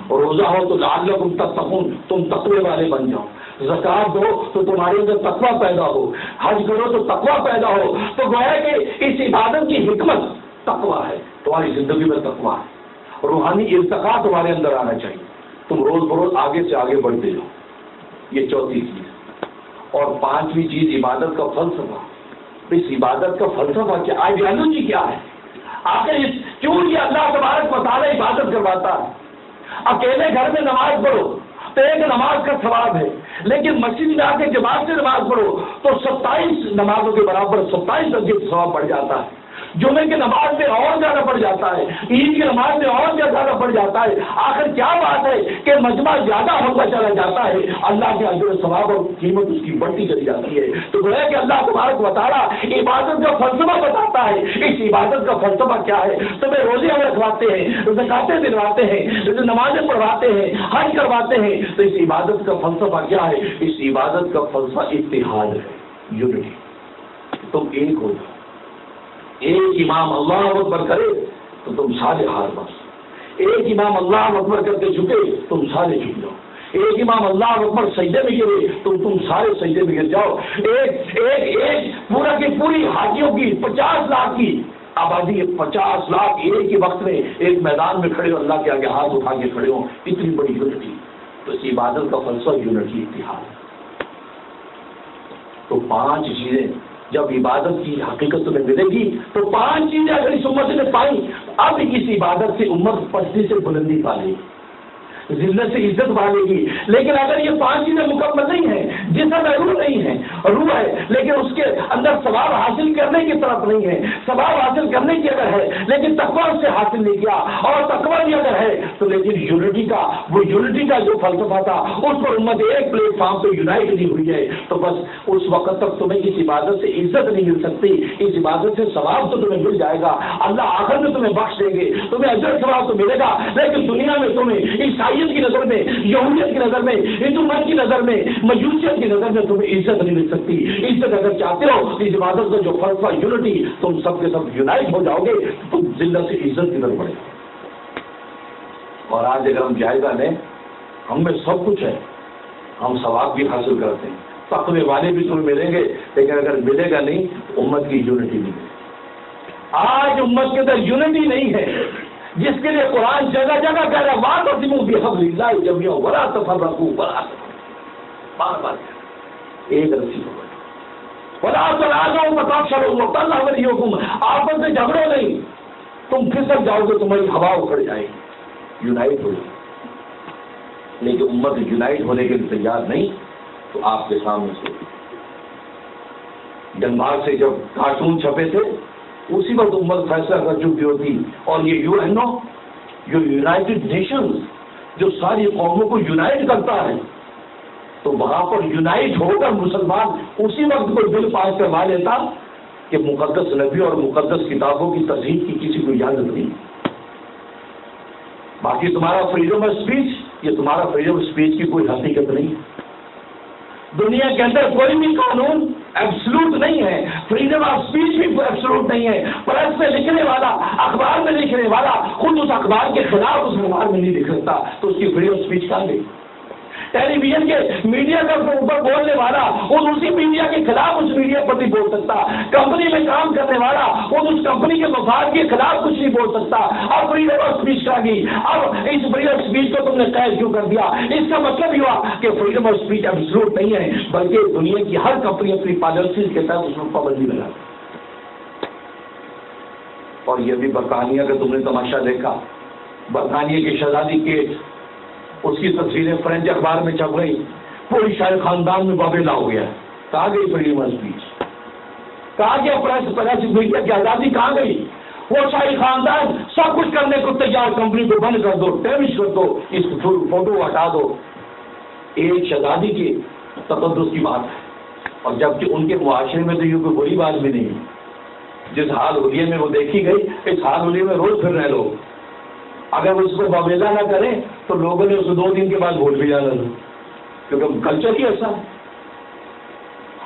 اور روزہ ہو تو لعلکم تتقون، تم تقوی والے بن جاؤ. زکوٰۃ دو تو تمہارے اندر تقویٰ پیدا ہو، حج کرو تو تقویٰ پیدا ہو. تو گویا کہ اس عبادت کی حکمت تقویٰ ہے، تمہاری زندگی میں تقویٰ ہے، روحانی ارتقاء تمہارے اندر آنا چاہیے، تم روز بروز آگے سے آگے بڑھتے جاؤ. یہ چوتھی چیز. اور پانچویں چیز عبادت کا فلسفہ. اس عبادت کا فلسفہ کیا، آئیڈیالوجی کیا ہے؟ آخر کیوں یہ اللہ تبارک و تعالیٰ عبادت کرواتا ہے؟ اکیلے گھر میں نماز پڑھو تو ایک نماز کا ثواب ہے، لیکن مسجد میں آ کے جماعت سے نماز پڑھو تو 27 نمازوں کے برابر 27 درجے کا ثواب بڑھ جاتا ہے. جمعے کی نماز میں اور زیادہ بڑھ جاتا ہے، عید کی نماز میں اور زیادہ بڑھ جاتا ہے. آخر کیا بات ہے کہ مجمع زیادہ ہوتا چلا جاتا ہے، اللہ کے اجر و ثواب اور قیمت اس کی بڑھتی چلی جاتی ہے. تو گویا کہ اللہ تبارک و تعالیٰ عبادت کا فلسفہ بتاتا ہے. اس عبادت کا فلسفہ کیا ہے؟ تمہیں روزے رکھواتے ہیں، زکاتیں دلواتے ہیں، نمازیں پڑھواتے ہیں، حج کرواتے ہیں. تو اس عبادت کا فلسفہ کیا ہے؟ اس عبادت کا فلسفہ اتحاد ہے، یونٹی. تم ایک ہو جاؤ. ایک امام اللہ اکبر کرے تو تم سارے ہاتھ بس، ایک امام اللہ اکبر کر کے جھکے تم سارے جھک جاؤ، ایک امام اللہ اکبر سجدے میں گرے تو تم سارے سجدے میں گر جاؤ. ایک پورا کی پوری حاجیوں کی 50 لاکھ کی آبادی ہے، 50 لاکھ ایک ہی وقت میں ایک میدان میں کھڑے ہو، اللہ کے آگے ہاتھ اٹھا کے کھڑے ہوں، اتنی بڑی یونٹی. تو اس عبادت کا فلسفہ یونٹی، اتحاد. تو 5 چیزیں جب عبادت کی حقیقت تمہیں ملے گی تو 5 چیزیں اگر اس امت نے پائی، اب اس عبادت سے امت پستی سے بلندی پا لے گی، ذلت سے عزت پالے گی. لیکن اگر یہ 5 چیزیں مکمل نہیں ہیں، جسم ہے روح نہیں ہے، روح ہے لیکن اس کے اندر ثواب حاصل کرنے کی طرف نہیں ہے، ثواب حاصل کرنے کی اگر ہے لیکن تقویٰ سے حاصل نہیں کیا، اور تقویٰ بھی اگر ہے تو لیکن یونٹی کا جو فلسفہ تھا اس پر امت ایک پلیٹ فارم پہ یونائٹ نہیں ہوئی ہے، تو بس اس وقت تک تمہیں اس عبادت سے عزت نہیں مل سکتی. اس عبادت سے ثواب تو تمہیں مل جائے گا، اللہ آخر میں تمہیں بخش دیں گے، تمہیں اجر ثواب تو ملے گا، لیکن دنیا میں تمہیں عیسائیت کی نظر میں، یہودیت کی نظر میں، ہندو مت کی نظر میں، مجوسیت کی نظر میں تمہیں عزت نہیں مل سکتی. عزت اگر چاہتے ہو اس عبادت کا جو فلسفہ یونٹی، تم سب کے سب یونائٹ ہو جاؤ گے، تم ذلت سے عزت کی طرف بڑھے. اور آج اگر ہم جائزہ لیں، ہم میں سب کچھ ہے، ہم ثواب بھی حاصل کرتے ہیں، تقوی والے بھی تمہیں ملیں گے، لیکن اگر ملے گا نہیں امت کی یونٹی نہیں ہے. آج امت کے اندر یونٹی نہیں ہے، جس کے لیے قرآن جگہ جگہ کہہ رہا ہے واعتصموا بحبل اللہ جميعا ولا تفرقوا، بار بار ایک رسی ہو ولا تنازعوا فتفشلوا والله وليكم. آپس میں جھگڑو نہیں، تم پھسل جاؤ گے، تمہاری ہوا اکھڑ جائے گی. یونائٹ ہو جائے، لیکن امت یونائٹ ہونے کے لیے تیار نہیں. تو آپ کے سامنے سے ڈنمارک سے جب کارٹون چھپے تھے اسی وقت امت فیصلہ کر چکی ہوتی. اور یہ یو این او جو یونائٹڈ نیشنز جو ساری قوموں کو یونائٹ کرتا ہے، تو وہاں پر یونائٹ ہو کر مسلمان اسی وقت کوئی بل پاس کروا لیتا کہ مقدس نبی اور مقدس کتابوں کی تصحیح کی کسی کو اجازت نہیں. باقی تمہارا فریڈم آف اسپیچ، یہ تمہارا فریڈم آف اسپیچ کی کوئی حقیقت نہیں. دنیا کے اندر کوئی بھی قانون ایبسلوٹ نہیں ہے، فریڈم آف اسپیچ بھی ایبسلوٹ نہیں ہے۔ پریس میں لکھنے والا، اخبار میں لکھنے والا خود اس اخبار کے خلاف اس اخبار میں نہیں لکھ سکتا تو اس کی فریڈم آف اسپیچ کہاں گئی؟ ٹیلی ویژن کے میڈیا کے اوپر بولنے والا خود اسی میڈیا کے خلاف اس میڈیا پر نہیں بول سکتا، کمپنی میں کام کرنے والا خود اس کمپنی کے مفاد کے خلاف کچھ نہیں بول سکتا۔ اب فریڈم آف اسپیچ کہاں گئی؟ اب اس فریڈم آف اسپیچ کو تم نے قید کیوں کر دیا؟ اس کا مطلب یہ ہوا کہ فریڈم آف اسپیچ ایبسولوٹ نہیں ہے، بلکہ دنیا کی ہر کمپنی اپنی پالیسیز کے تحت اس میں پابندی لگا۔ اور یہ بھی برطانیہ کا تم نے تماشا دیکھا، برطانیہ کی شہزادی کیٹ، اس کی تصویریں فرینچ اخبار میں چھپ گئی، پوری شاہی خاندان میں بابیلا ہو گیا۔ کہاں گئی فریڈم آف اسپیچ؟ کہاں گیا پریس میڈیا کی آزادی؟ کہاں گئی؟ وہ شاہی خاندان سب کچھ کرنے کو تیار، کمپنی کو بند کر دو، ڈیمیج کر دو، اس فوٹو ہٹا دو۔ ایک شہزادی کے تقدس کی بات ہے، اور جبکہ ان کے معاشرے میں تو یہ کوئی بری بات بھی نہیں۔ جس حال حلیے میں وہ دیکھی گئی، اس حال حلیے میں روز پھر رہے لوگ۔ اگر وہ اس کو بابیلا نہ کریں تو لوگوں نے اسے 2 دن کے بعد بھول بھی جانا تھا، کیونکہ کلچر ہی ایسا ہے۔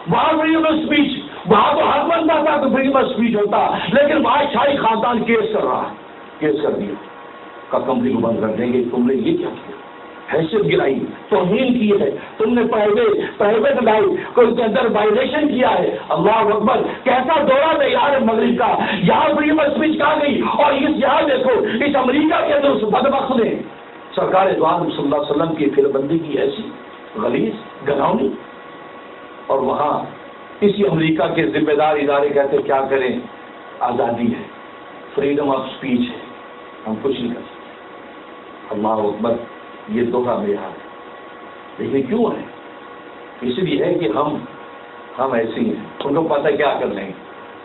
وہاں فریڈم آف اسپیچ، وہاں تو ہر بندہ تھا تو فریڈم آف اسپیچ ہوتا، لیکن وہاں شاہی خاندان کیس کر رہا ہے، کیس کر دیا کا کمپنی کو بند کر دیں گے۔ تم نے یہ کیا کیا؟ حیثیت گرائی، توہین کی ہے، تم نے پرائیویٹ لائف کو کے اندر وائلیشن کیا ہے۔ اللہ اکبر، کیسا دورہ ہے یار مغرب کا! یہاں فریڈم آف اسپیچ کہاں گئی؟ اور اس یہاں دیکھو، اس امریکہ کے اندر اس بدبخت نے سرکار دو عالم صلی اللہ علیہ وسلم کی فر بندی کی، ایسی غلیظ گناؤنی، اور وہاں اسی امریکہ کے ذمہ دار ادارے کہتے کیا کریں؟ آزادی ہے، فریڈم آف اسپیچ ہے، ہم کچھ نہیں کر سکتے۔ اللہ اکبر، یہ دوہرا معیار ہے۔ لیکن کیوں ہے؟ اس لیے ہے کہ ہم ایسے ہی ہیں، ان کو پتہ کیا کر لیں گے،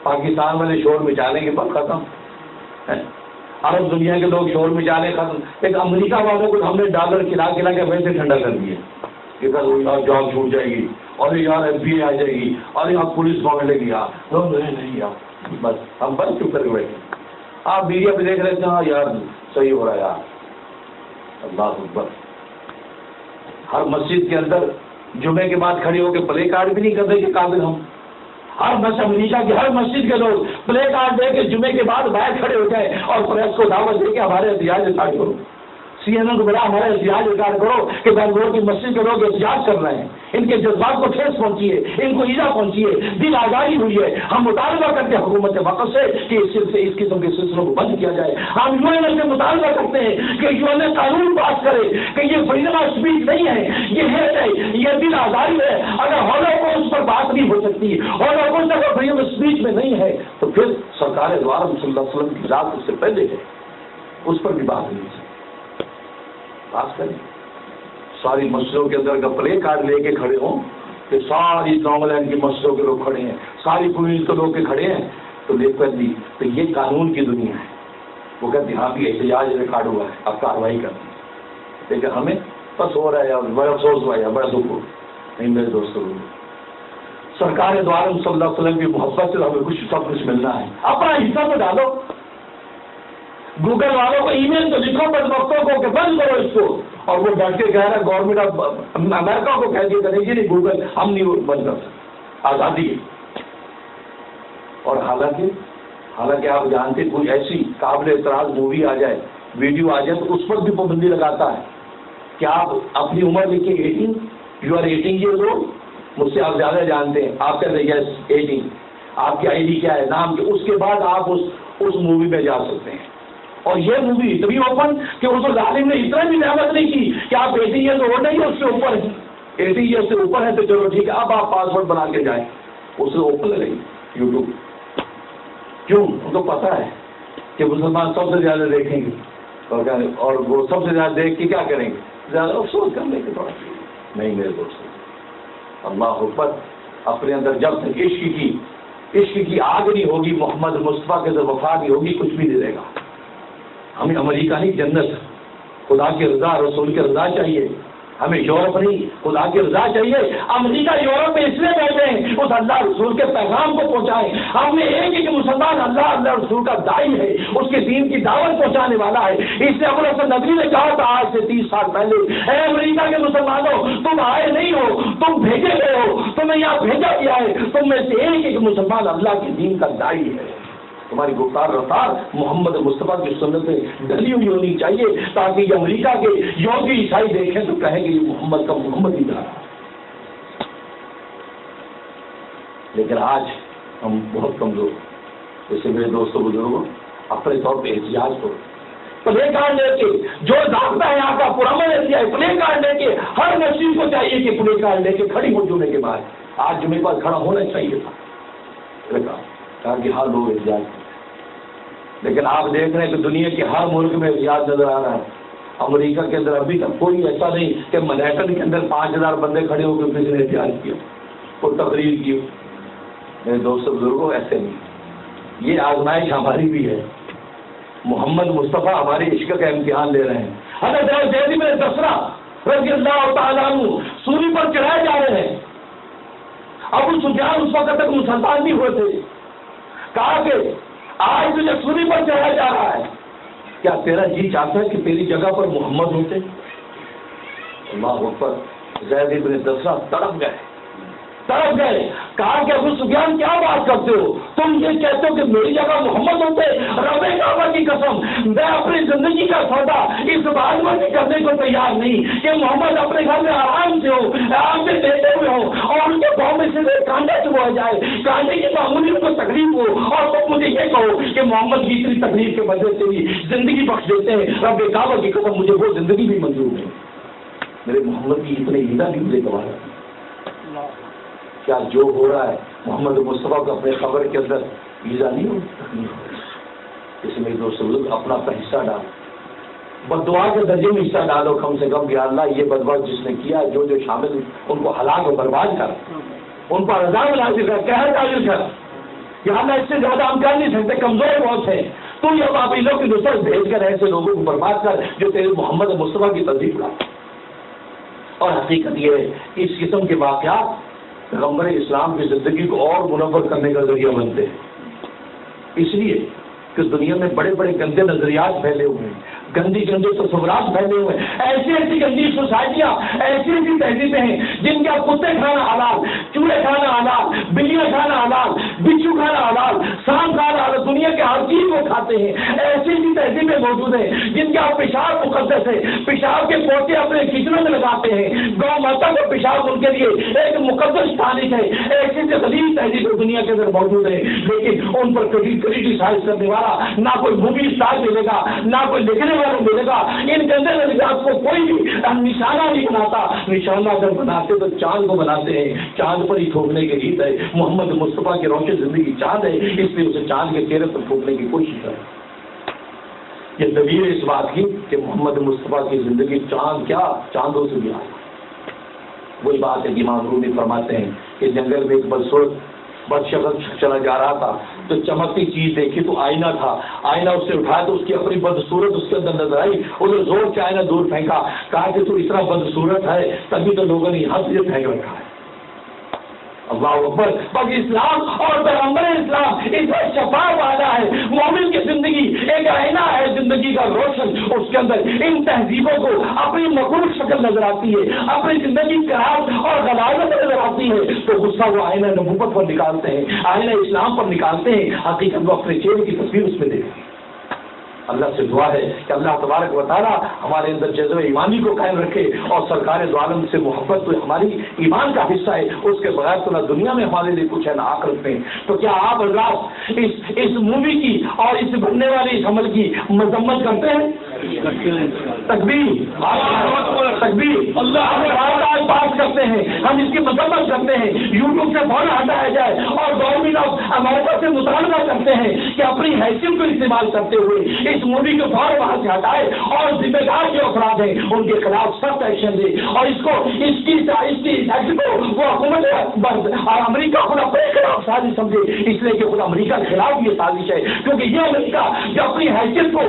پاکستان والے شور مچا لیں گے، بس ختم۔ عرب دنیا کے لوگ شور مچا لیں، ختم۔ لیکن امریکہ والوں کو ہم نے ڈالر کھلا کے ویسے ٹھنڈا کر دیا کہ جاب چھوٹ جائے گی، اور یار FBI آ جائے گی، اور یہاں پولیس پکڑے گی، نہیں یار بس ہم بس چپ کر کے بیٹھے۔ آپ میڈیا پہ دیکھ رہے تھے، ہاں یار صحیح ہو رہا ہے یار۔ اللہ اکبر، ہر مسجد کے اندر جمعے کے بعد کھڑے ہو کے پلے کارڈ بھی نہیں کرتے کہ قابل ہم۔ امریکہ کی ہر مسجد کے لوگ پلے کارڈ دے کے جمعے کے بعد باہر کھڑے ہو جائے اور پریس کو دعوت دے کے ہمارے احتجاج ریکارڈ کرو، CNN کو بلا ہمارے احتجاج ریکارڈ کرو کہ بنگلور کی مسجد کے لوگ احتجاج کر رہے ہیں، ان کے جذبات کو ٹھیس پہنچی ہے، ان کو ایذا پہنچی ہے، دل آزاری ہوئی ہے۔ ہم مطالبہ کرتے ہیں حکومت وقت سے کہ اس قسم کے سلسلوں کو بند کیا جائے۔ ہم UN سے مطالبہ کرتے ہیں کہ UN قانون پاس کرے کہ یہ فریڈم آف اسپیچ نہیں ہے، یہ ہے، یہ دل آزاری ہے۔ اگر ہولوکوسٹ پر بات نہیں ہو سکتی، ہولوکوسٹ اگر فریڈم آف اسپیچ میں نہیں ہے تو پھر سرکار دو عالم صلی اللہ علیہ وسلم کی ذات اس سے پہلے ہے، اس پر بھی بات نہیں ہے۔ بات کریں ساری مسجدوں کے اندر کا پلے کارڈ لے کے کھڑے ہوں کہ ساری نارمل کی مسجدوں کے لوگ کھڑے ہیں، ساری پولیس کے لوگ کے کھڑے ہیں، تو لے کر دی تو یہ قانون کی دنیا ہے۔ وہ کہتے ہیں ہاں بھی احتجاج ریکارڈ ہوا ہے، اب کارروائی کرتی ہے، لیکن ہمیں بس ہو رہا ہے، بڑا افسوس ہوا ہے، بڑا دکھ ہو نہیں۔ میرے دوستوں، سرکار دو عالم صلی اللہ علیہ وسلم کی محبت سے ہمیں کچھ سب کچھ ملنا ہے، اپنا حصہ تو ڈالو۔ گوگل والوں کو ای میل تو لکھو بدبختوں کو کہ بند کرو اس کو، اور وہ ڈٹ کے کہہ رہا ہے گورنمنٹ آف امریکہ کو کہہ دیا کرے گی نہیں گوگل ہم نہیں بند کر سکتے، آزادی ہے۔ اور حالانکہ آپ جانتے کوئی ایسی قابل اعتراض مووی آ جائے، ویڈیو آ جائے تو اس پر بھی پابندی لگاتا ہے کہ آپ اپنی عمر لکھیں 18، یو آر 18 ایئرز اولڈ، مجھ سے آپ زیادہ جانتے ہیں، آپ کہتے ہیں یس 18، آپ کی ID کیا ہے، نام کے، اس کے بعد آپ اس مووی میں جا سکتے ہیں۔ اور یہ مووی اتنی اوپن کہ اس ظالم نے اتنا بھی نعمت نہیں کی کہ آپ 80 ایئرز اولڈ نہیں، اس سے اوپر ہیں، 80 ایئرز سے اوپر ہے تو چلو ٹھیک ہے، اب آپ پاسورڈ بنا کے جائیں، اس سے اوپن لگیں YouTube۔ کیوں؟ ان کو پتا ہے کہ مسلمان سب سے زیادہ دیکھیں گے، اور وہ سب سے زیادہ دیکھ کے کیا کریں گے؟ زیادہ افسوس کرنے کے تھوڑا نہیں۔ میرے دوستوں، اللہ اکبر، اپنے اندر جب تک عشق کی آگ نہیں ہوگی، محمد مصطفیٰ کے وفا نہیں ہوگی، کچھ بھی نہیں دے گا۔ ہمیں امریکہ نہیں، جنت، خدا کی رضا، رسول کی رضا چاہیے۔ ہمیں یورپ نہیں، خدا کی رضا چاہیے۔ امریکہ یورپ میں اس لیے بیٹھے ہیں اس اللہ رسول کے پیغام کو پہنچائیں۔ ہم نے ایک ہی کہ مسلمان اللہ رسول کا داعی ہے، اس کے دین کی دعوت پہنچانے والا ہے۔ اس لیے ابو الحسن ندوی نے کہا تھا آج سے 30 سال پہلے، اے امریکہ کے مسلمانوں، تم آئے نہیں ہو، تم بھیجے گئے تمہیں یہاں بھیجا گیا ہے، تم میں سے ایک ایک مسلمان اللہ کے دین کا داعی ہے۔ تمہاری گفتار رفتار محمد مصطفیٰ کی سنت میں ڈلی ہوئی ہونی چاہیے، تاکہ یہ امریکہ کے یہودی عیسائی دیکھیں تو کہیں گے یہ محمد کا محمد ہی تھا۔ لیکن آج ہم بہت کمزور، جیسے میرے دوستوں بزرگوں اپنے طور پہ احتجاج کو پلے کارڈ لے کے جو ضابطہ ہے یہاں کا پرامن احتجاج ہے، پلے کارڈ لے کے ہر مسجد کو چاہیے کہ پلے کارڈ لے کے کھڑی ہو جمعے کے بعد، آج جمعے کے بعد کھڑا ہونا چاہیے تھا، کہا کہ ہر لوگ احتجاج کریں۔ لیکن آپ دیکھ رہے ہیں کہ دنیا کے ہر ملک میں احتجاج نظر آ رہا ہے۔ امریکہ کے اندر ابھی تک کوئی ایسا نہیں کہ منہٹن کے اندر 5000 بندے کھڑے ہو کے کسی نے احتجاج کیا، کوئی تقریر کی۔ میرے دوستوں بزرگوں ایسے نہیں، یہ آزمائش ہماری بھی ہے۔ محمد مصطفیٰ ہمارے عشق کا امتحان لے رہے ہیں۔ حضرت زید بن دسرہ رضی اللہ تعالیٰ عنہ سولی پر چڑھائے جا رہے ہیں۔ ابو سفیان اس وقت تک مسلمان نہیں ہوئے تھے، کہا کہ آج تجھے سولی پر چڑھایا جا رہا ہے، کیا تیرا جی چاہتا ہے کہ تیری جگہ پر محمد ہوتے؟ اللہ اکبر۔ زید بن دسرہ تڑپ گئے، کہا کہ ابو سفیان کیا بات کرتے ہو، تم یہ کہتے ہو کہ میری جگہ محمد ہوتے؟ رب کعبہ کی قسم، میں اپنی زندگی کا سودا اس بات میں کرنے کو تیار نہیں کہ محمد اپنے گھر میں آرام سے ہو، آرام سے لیتے ہوئے ہو اور ان کے پاؤں میں سے کانٹا چبھا جائے، کانٹے کی معمولی ان کو تکلیف ہو اور تم مجھے یہ کہو کہ محمد کی اتنی تکلیف کے وجہ سے بھی زندگی بخش دیتے ہیں۔ رب کعبہ کی قسم مجھے وہ زندگی بھی منظور ہے۔ میرے محمد کی اتنے ہیلا بھی مجھے گوارا۔ کیا جو ہو رہا ہے محمد مصطفیٰ کو اپنے قبر کے اندر ایزا نہیں ہو تکلیف؟ اس میں دوست لوگ اپنا حصہ ڈالو، بددعا کے درجے میں حصہ ڈالو کم سے کم، یا اللہ یہ بددعا جس نے کیا جو شامل ان کو ہلاک و برباد کر، ان پر عذاب نازل کر، قہر نازل کر۔ یا اللہ اس سے زیادہ ہم کر نہیں سکتے، کمزور بہت ہیں، تو یہ بابیلوں کی نصرت بھیج کر ایسے لوگوں کو برباد کر جو تیرے محمد مصطفیٰ کی تصدیق کر۔ اور حقیقت یہ ہے کہ اس قسم کے واقعات پیغمبر اسلام کی زندگی کو اور منور کرنے کا ذریعہ بنتے ہیں، اس لیے کہ دنیا میں بڑے بڑے گندے نظریات پھیلے ہوئے ہیں، گندے تصورات پھیلے ہوئے ہیں، ایسی ایسی گندی سوسائٹیاں، ایسی ایسی تہذیبیں ہیں جن کا کتے کھانا حلال، چوہے کھانا حلال، بلیاں کھانا حلال، بچھو کھانا حلال، سانپ کھانا حلال، دنیا کے ہر چیز کو کھاتے ہیں۔ ایسی ایسی تہذیبیں موجود ہیں جن کا پیشاب مقدس ہے، پیشاب کے پوٹے اپنے کچنوں میں لگاتے ہیں، گو ماتا کا پیشاب ان کے لیے ایک مقدس تاریخ ہے۔ ایسی ایسی غلیظ تہذیبیں دنیا کے اندر موجود ہیں، لیکن ان پر کریٹیسائز کرنے والا نہ کوئی مووی اسٹار ملے گا، نہ کوئی لکھنے والا ملے گا۔ ان گندے نظریات کو کوئی بھی نشانہ نہیں بناتا، نشانہ اگر بناتے تو چاند کو بناتے ہیں، چاند پر ہی ٹھوکنے کے گیت ہے۔ محمد مصطفیٰ کی روشن زندگی چاند ہے، اس لیے اسے چاند کے چہرے پر ٹھوکنے کی کوشش کرے۔ یہ دلیل اس بات کی کہ محمد مصطفیٰ کی زندگی چاند کیا، چاندوں سے بھی آئی۔ وہی بات ہے کہ امام رومی فرماتے ہیں کہ جنگل میں ایک بد شخص چلا جا رہا تھا تو چمکتی چیز دیکھی تو آئینہ تھا، آئینہ اس سے اٹھایا تو اس کی اپنی بدصورت اس کے اندر نظر آئی، اسے زور سے آئینہ دور پھینکا، کہا کہ تو اتنا بدصورت ہے تبھی تو لوگوں نے یہاں سے پھینک رکھا ہے۔ اللہ اکبر۔ بس اسلام اور پیغمبر اسلام اس کا شفا وعدہ ہے۔ مومن کی زندگی ایک آئینہ ہے، زندگی کا روشن، اس کے اندر ان تہذیبوں کو اپنی مخلوق شکل نظر آتی ہے، اپنی زندگی خراب اور غلاظت نظر آتی ہے تو غصہ وہ آئینہ نبوت پر نکالتے ہیں، آئینہ اسلام پر نکالتے ہیں، حقیقت وہ اپنے چہرے کی تصویر اس میں دیکھتے ہیں۔ اللہ سے دعا ہے کہ اللہ تبارک و تعالیٰ ہمارے اندر جذبہ ایمانی کو قائم رکھے اور سرکار دو عالم سے محبت تو ہماری ایمان کا حصہ ہے، اس کے بغیر تو نہ دنیا میں ہمارے لیے کچھ ہے نہ آخرت میں۔ تو کیا آپ حضرات اس مووی کی اور اس بننے والے اس عمل کی مذمت کرتے ہیں؟ تکبیر، تکبیر، اللہ بات کرتے ہیں، ہم اس کی مذمت کرتے ہیں، یوٹیوب سے فون ہٹایا جائے اور گورنمنٹ آف امریکہ سے مطالبہ کرتے ہیں کہ اپنی حیثیت کو استعمال کرتے ہوئے اس مووی کو فوراً وہاں سے ہٹائے اور ذمہ دار جو افراد ہیں ان کے خلاف سخت ایکشن دے اور اس کی وہ حکومت اور امریکہ خود اپنے خلاف سازش سمجھے، اس لیے کہ خود امریکہ کے خلاف یہ سازش ہے، کیونکہ یہ امریکہ جو اپنی حیثیت کو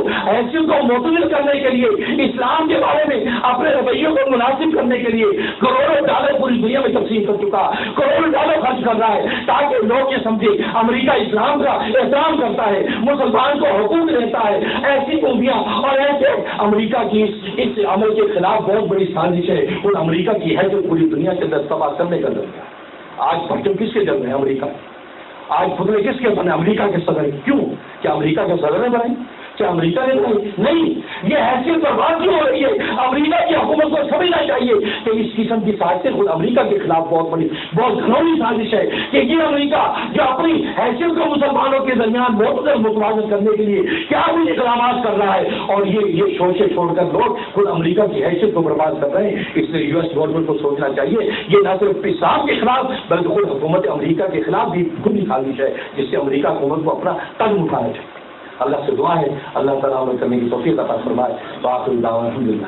معتدل کرنے کے لیے اسلام کے بارے میں اپنے رویوں کو مناسب کرنے کے لیے کروڑوں ڈالر پوری دنیا میں تقسیم کر چکا، کروڑوں ڈالر خرچ کر رہا ہے تاکہ لوگ یہ سمجھے امریکہ اسلام کا احترام کرتا ہے، مسلمان کو حقوق دیتا ہے۔ ایسی موویاں اور ایسے امریکہ کی اس عمل کے خلاف بہت بڑی سازش ہے، اور امریکہ کی ہے جو پوری دنیا کے اندر تباہ کرنے کا ذریعہ۔ آج پرچم کس کے جل رہے ہیں؟ امریکہ. آج پتلے کس کے بنے؟ امریکہ کے صدر. کیوں؟ کیا امریکہ کے صدر نے بنائی؟ کیا امریکہ نے بنائی؟ نہیں. یہ حیثیت برباد کیوں ہو رہی ہے؟ امریکہ کی حکومت کو سمجھنا چاہیے کہ اس قسم کی سازشیں خود امریکہ کے خلاف بہت بڑی، بہت گھنولی سازش ہے کہ یہ امریکہ جو اپنی حیثیت کو مسلمانوں کے درمیان متوازن کرنے کے لیے کیا بھی اقدامات کر رہا ہے، اور یہ سوچے چھوڑ کر لوگ خود امریکہ کی حیثیت کو برباد کر رہے ہیں. اس لیے US گورنمنٹ کو سوچنا چاہیے یہ نہ صرف اسلام کے خلاف بلکہ خود حکومت امریکہ کے خلاف بھی کھلی سازش ہے جس سے امریکہ حکومت کو اپنا قدم اٹھانا چاہیے. اللہ سے دعا ہے اللہ تعالیٰ عمل کرنے کی توفیق عطا فرمائے. باقی الحمد للہ.